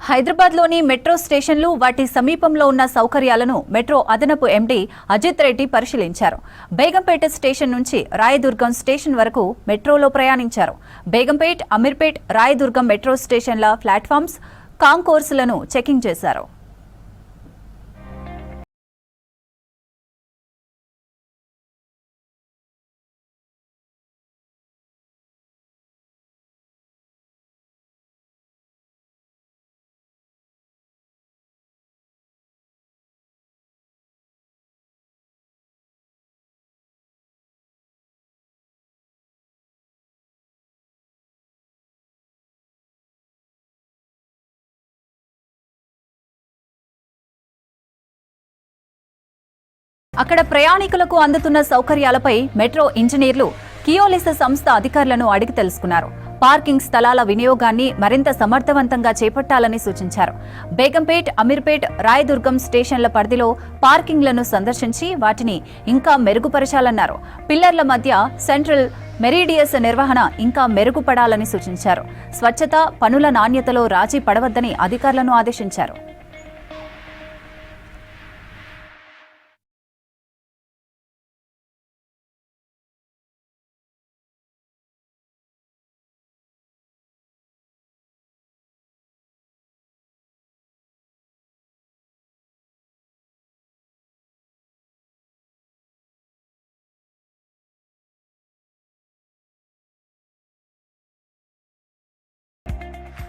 హైదరాబాద్లోని మెట్రో స్టేషన్లు వాటి సమీపంలో ఉన్న సౌకర్యాలను మెట్రో అదనపు ఎండీ అజిత్ రెడ్డి పరిశీలించారు. బేగంపేట స్టేషన్ నుంచి రాయదుర్గం స్టేషన్ వరకు మెట్రోలో ప్రయాణించారు. బేగంపేట్, అమీర్పేట్, రాయదుర్గం మెట్రో స్టేషన్ల ప్లాట్ఫామ్స్, కాంకోర్సులను చెకింగ్ చేశారు. అక్కడ ప్రయాణికులకు అందుతున్న సౌకర్యాలపై మెట్రో ఇంజనీర్లు కియోలిస్ సంస్థ అధికారులను అడిగి తెలుసుకున్నారు. పార్కింగ్ స్థలాల వినియోగాన్ని మరింత సమర్థవంతంగా చేపట్టాలని సూచించారు. బేగంపేట్, అమీర్పేట్, రాయదుర్గం స్టేషన్ల పరిధిలో పార్కింగ్లను సందర్శించి వాటిని ఇంకా మెరుగుపరచాలన్నారు. పిల్లర్ల మధ్య సెంట్రల్ మెరీడియస్ నిర్వహణ ఇంకా మెరుగుపడాలని సూచించారు. స్వచ్ఛత, పనుల నాణ్యతలో రాజీ పడవద్దని అధికారులను ఆదేశించారు.